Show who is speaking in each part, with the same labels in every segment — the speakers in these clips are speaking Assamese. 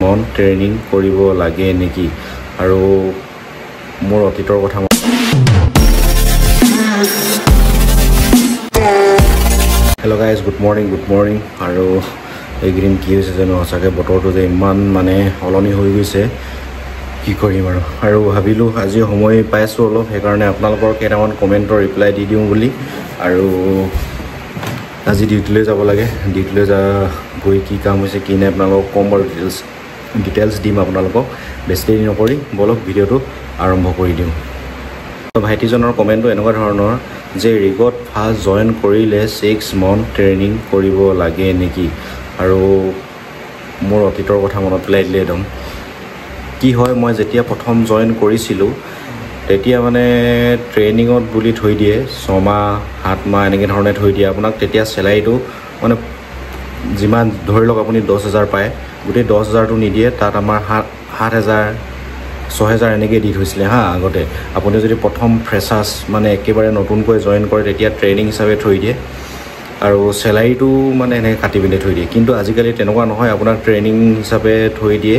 Speaker 1: মন ট্ৰেইনিং কৰিব লাগে নেকি আৰু মোৰ অতীতৰ কথা হেল্ল' গাইজ গুড মৰ্নিং আৰু এইকেইদিন কি হৈছে জানো সঁচাকৈ বতৰটো যে ইমান মানে সলনি হৈ গৈছে কি কৰিম আৰু ভাবিলোঁ আজি সময় পাইছোঁ অলপ সেইকাৰণে আপোনালোকৰ কেইটামান কমেণ্টৰ ৰিপ্লাই দি দিওঁ বুলি আৰু আজি ডিউটিলৈ যাব লাগে ডিউটিলৈ গৈ কি কাম হৈছে কি নাই আপোনালোকক ক'ম বাৰু ডিটেইলছ দিম আপোনালোকক বেছি দেৰি নকৰি বলক ভিডিঅ'টো আৰম্ভ কৰি দিওঁ ভাইটিজনৰ কমেণ্টটো এনেকুৱা ধৰণৰ যে ৰিগত ফাৰ্ষ্ট জইন কৰিলে 6 মান্থ ট্ৰেইনিং কৰিব লাগে নেকি আৰু মোৰ অতীতৰ কথা মনত পেলাই দিলে একদম কি হয় মই যেতিয়া প্ৰথম জইন কৰিছিলোঁ তেতিয়া মানে ট্ৰেইনিঙত বুলি থৈ দিয়ে 6 মাহ 7 মাহ এনেকৈ ধৰণে থৈ দিয়ে আপোনাক তেতিয়া চেলাৰীটো মানে যিমান ধৰি লওক আপুনি 10,000 পায় গোটেই 10,000টো নিদিয়ে তাত আমাৰ 7,000 6,000 এনেকৈ দি থৈছিলে আগতে আপুনি যদি প্ৰথম ফ্ৰেছাৰ্ছ মানে একেবাৰে নতুনকৈ জইন কৰে তেতিয়া ট্ৰেইনিং হিচাপে থৈ দিয়ে আৰু চেলাৰীটো মানে এনেকৈ কাটি পিনে থৈ দিয়ে কিন্তু আজিকালি তেনেকুৱা নহয় আপোনাক ট্ৰেইনিং হিচাপে থৈ দিয়ে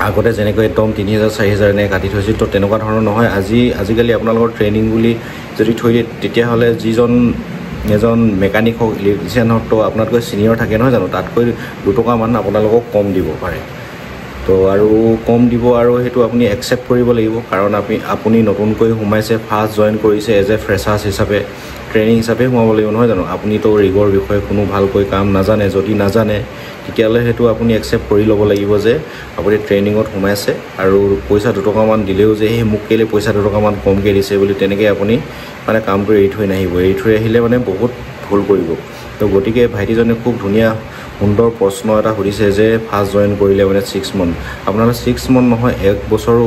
Speaker 1: আগতে যেনেকৈ একদম 3,000 4,000 এনেকৈ কাটি থৈছিল তো তেনেকুৱা ধৰণৰ নহয় আজিকালি আপোনালোকৰ ট্ৰেইনিং বুলি যদি থৈ দিয়ে তেতিয়াহ'লে যিজন এজন মেকানিক হওক ইলেক্ট্ৰিচিয়ান হওক তো আপোনাতকৈ ছিনিয়ৰ থাকে নহয় জানো তাতকৈ 2 টকামান আপোনালোকক কম দিব পাৰে তো আৰু কম দিব আৰু সেইটো আপুনি একচেপ্ট কৰিব লাগিব কাৰণ আপুনি নতুনকৈ সোমাইছে ফাৰ্ষ্ট জইন কৰিছে এজ এ ফ্ৰেছাৰ্ছ হিচাপে ট্ৰেইনিং হিচাপে সোমাব লাগিব নহয় জানো আপুনিতো ৰিগৰ বিষয়ে কোনো ভালকৈ কাম নাজানে যদি নাজানে তেতিয়াহ'লে সেইটো আপুনি একচেপ্ট কৰি ল'ব লাগিব যে আপুনি ট্ৰেইনিঙত সোমাইছে আৰু পইচা 2 টকামান দিলেও যে সেই মোক কেলৈ পইচা 2 টকামান কমকৈ দিছে বুলি তেনেকৈ আপুনি মানে কামটো এৰি থৈ নাহিব এৰি থৈ আহিলে মানে বহুত ভুল কৰিব তো গতিকে ভাইটিজনে খুব ধুনীয়া সুন্দৰ প্ৰশ্ন এটা সুধিছে যে ফাৰ্ষ্ট জইন কৰিলে মানে 6 মান্থ আপোনালোকে 6 মান্থ নহয় 1 বছৰো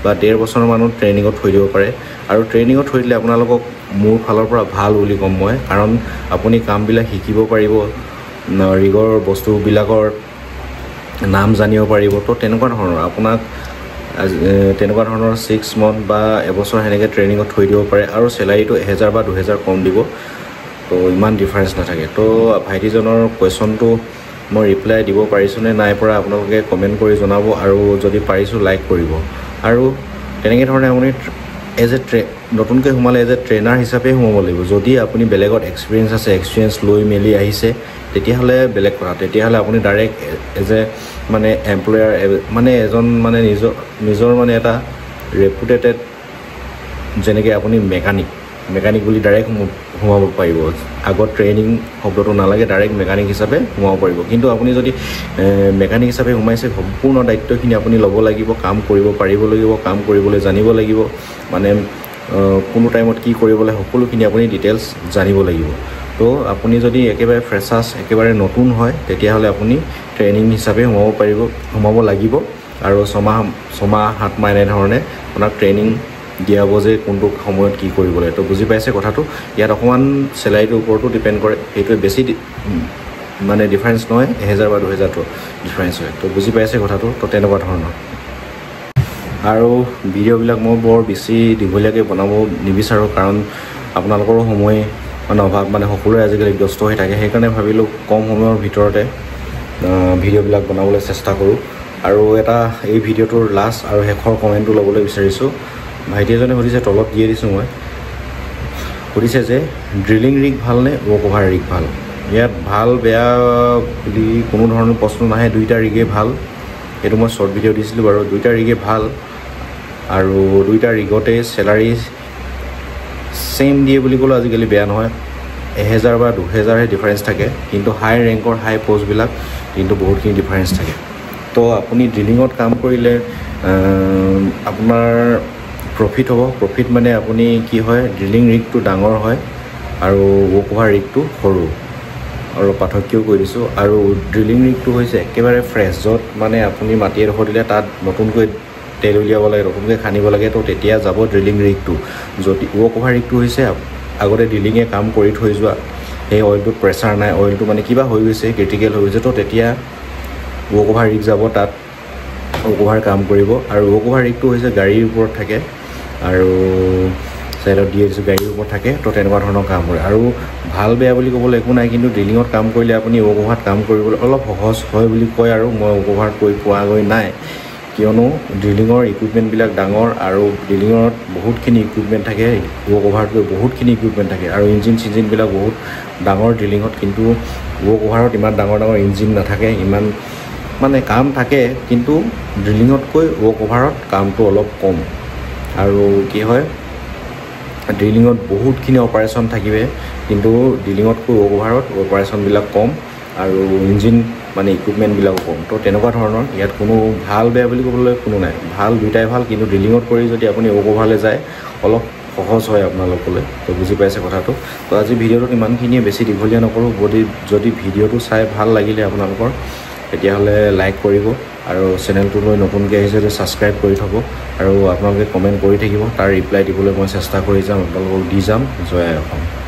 Speaker 1: বা 1.5 বছৰমানত ট্ৰেইনিঙত থৈ দিব পাৰে আৰু ট্ৰেইনিঙত থৈ দিলে আপোনালোকক মোৰ ফালৰ পৰা ভাল বুলি ক'ম মই কাৰণ আপুনি কামবিলাক শিকিব পাৰিব ৰিগৰ বস্তুবিলাকৰ নাম জানিব পাৰিব তো তেনেকুৱা ধৰণৰ আপোনাক তেনেকুৱা ধৰণৰ 6 মান্থ বা এবছৰ সেনেকৈ ট্ৰেইনিঙত থৈ দিব পাৰে আৰু চেলাৰীটো 1,000 বা 2,000 কম দিব তো ইমান ডিফাৰেঞ্চ নাথাকে তো ভাইটিজনৰ কুৱেশ্যনটো মই ৰিপ্লাই দিব পাৰিছোঁ নে নাই পৰা আপোনালোকে কমেণ্ট কৰি জনাব আৰু যদি পাৰিছোঁ লাইক কৰিব আৰু তেনেকৈ ধৰণে আপুনি নতুনকৈ সোমালে এজ এ ট্ৰেইনাৰ হিচাপে সোমাব লাগিব যদি আপুনি বেলেগত এক্সপিৰিয়েঞ্চ লৈ মেলি আহিছে তেতিয়াহ'লে বেলেগ কথা তেতিয়াহ'লে আপুনি ডাইৰেক্ট এজ এ মানে এমপ্লয়াৰ মানে এজন মানে নিজৰ মানে এটা ৰেপুটেটেড যেনেকৈ আপুনি মেকানিক বুলি ডাইৰেক্ট সোমাব পাৰিব আগত ট্ৰেইনিং শব্দটো নালাগে ডাইৰেক্ট মেকানিক হিচাপে সোমাব পাৰিব কিন্তু আপুনি যদি মেকানিক হিচাপে সোমাইছে সম্পূৰ্ণ দায়িত্বখিনি আপুনি ল'ব লাগিব কাম কৰিব পাৰিব লাগিব কাম কৰিবলৈ জানিব লাগিব মানে কোনো টাইমত কি কৰিব লাগে সকলোখিনি আপুনি ডিটেইলছ জানিব লাগিব তো আপুনি যদি একেবাৰে ফ্ৰেছাৰ্ছ একেবাৰে নতুন হয় তেতিয়াহ'লে আপুনি ট্ৰেইনিং হিচাপে সোমাব লাগিব আৰু 6 মাহ 7 মাহ এনেধৰণে আপোনাক ট্ৰেইনিং দিয়া হ'ব যে কোনটো সময়ত কি কৰিব লাগে তো বুজি পাইছে কথাটো ইয়াত অকণমান চেলাৰীটোৰ ওপৰতো ডিপেণ্ড কৰে সেইটোৱে বেছি মানে ডিফাৰেঞ্চ নহয় 1,000 বা 2,000টো ডিফাৰেঞ্চ হয় তো বুজি পাইছে কথাটো তো তেনেকুৱা ধৰণৰ আৰু ভিডিঅ'বিলাক মই বৰ বেছি দীঘলীয়াকৈ বনাব নিবিচাৰোঁ কাৰণ আপোনালোকৰো সময় মানে অভাৱ মানে সকলোৰে আজিকালি ব্যস্ত হৈ থাকে সেইকাৰণে ভাবিলোঁ কম সময়ৰ ভিতৰতে ভিডিঅ'বিলাক বনাবলৈ চেষ্টা কৰোঁ আৰু এই ভিডিঅ'টোৰ লাষ্ট আৰু শেষৰ কমেণ্টটো ল'বলৈ বিচাৰিছোঁ ভাইটি এজনে সুধিছে তলত দিয়ে দিছোঁ মই সুধিছে যে ড্ৰিলিং ৰিগ ভালনে ৱৰ্ক অভাৰ ৰিগ ভাল ইয়াত ভাল বেয়া বুলি কোনো ধৰণৰ প্ৰশ্ন নাহে দুইটা ৰিগেই ভাল এইটো মই শ্বৰ্ট ভিডিঅ' দিছিলোঁ বাৰু দুইটা ৰিগেই ভাল আৰু দুইটা ৰিগতে চেলাৰী ছেইম দিয়ে বুলি ক'লেও আজিকালি বেয়া নহয় 1,000 বা 2,000হে ডিফাৰেঞ্চ থাকে কিন্তু হাই ৰেংকৰ হাই পষ্টবিলাক কিন্তু বহুতখিনি ডিফাৰেঞ্চ থাকে তো আপুনি ড্ৰিলিঙত কাম কৰিলে আপোনাৰ প্ৰফিট হ'ব প্ৰফিট মানে আপুনি কি হয় ড্ৰিলিং ৰিগটো ডাঙৰ হয় আৰু ৱৰ্ক অভাৰ ৰিগটো সৰু আৰু পাৰ্থক্যও কৈ দিছোঁ আৰু ড্ৰিলিং ৰিগটো হৈছে একেবাৰে ফ্ৰেছ য'ত মানে আপুনি মাটি এডোখৰ দিলে তাত নতুনকৈ তেল উলিয়াব লাগে নতুনকৈ খান্দিব লাগে তো তেতিয়া যাব ড্ৰিলিং ৰিগটো যদি ৱৰ্ক অভাৰ ৰিগটো হৈছে আগতে ড্ৰিলিঙে কাম কৰি থৈ যোৱা সেই অইলটোত প্ৰেছাৰ নাই অইলটো মানে কিবা হৈ গৈছে ক্ৰিটিকেল হৈ গৈছে তো তেতিয়া ৱৰ্ক অভাৰ ৰিগ যাব তাত ৱৰ্ক অভাৰ কাম কৰিব আৰু ৱৰ্ক অভাৰ ৰিগটো হৈছে গাড়ীৰ ওপৰত থাকে আৰু চাইডত দিয়ে দিছোঁ গাড়ীৰ ওপৰত থাকে তো তেনেকুৱা ধৰণৰ কাম কৰে আৰু ভাল বেয়া বুলি ক'বলৈ একো নাই কিন্তু ড্ৰিলিঙত কাম কৰিলে আপুনি ৱৰ্ক অভাৰত কাম কৰিবলৈ অলপ সহজ হয় বুলি কয় আৰু মই ৱৰ্ক অভাৰত কৰি পোৱাগৈ নাই কিয়নো ড্ৰিলিঙৰ ইকুইপমেণ্টবিলাক ডাঙৰ আৰু ড্ৰিলিঙত বহুতখিনি ইকুইপমেণ্ট থাকে ৱৰ্ক অভাৰতকৈ বহুতখিনি ইকুইপমেণ্ট থাকে আৰু ইঞ্জিন চিঞ্জিনবিলাক বহুত ডাঙৰ ড্ৰিলিঙত কিন্তু ৱৰ্ক অভাৰত ইমান ডাঙৰ ইঞ্জিন নাথাকে ইমান মানে কাম থাকে কিন্তু ড্ৰিলিঙতকৈ ৱৰ্ক অভাৰত কামটো অলপ কম আৰু কি হয় ড্ৰিলিঙত বহুতখিনি অপাৰেশ্যন থাকিবে কিন্তু ড্ৰিলিঙতকৈ ৱৰ্ক অভাৰত অপাৰেশ্যনবিলাক কম আৰু ইঞ্জিন মানে ইকুইপমেণ্টবিলাকো কম তো তেনেকুৱা ধৰণৰ ইয়াত কোনো ভাল বেয়া বুলি ক'বলৈ কোনো নাই ভাল দুইটাই ভাল কিন্তু ড্ৰিলিঙত কৰি যদি আপুনি ৱৰ্ক অভাৰলৈ যায় অলপ সহজ হয় আপোনালোকলৈ তো বুজি পাইছে কথাটো তো আজি ভিডিঅ'টোত ইমানখিনিয়ে বেছি দীঘলীয়া নকৰোঁ যদি ভিডিঅ'টো চাই ভাল লাগিলে আপোনালোকৰ তেতিয়াহ'লে লাইক কৰিব আৰু চেনেলটোলৈ নতুনকৈ আহিছে যে ছাবস্ক্ৰাইব কৰি থ'ব আৰু আপোনালোকে কমেণ্ট কৰি থাকিব তাৰ ৰিপ্লাই দিবলৈ মই চেষ্টা কৰি যাম আপোনালোকক দি যাম জয় অসম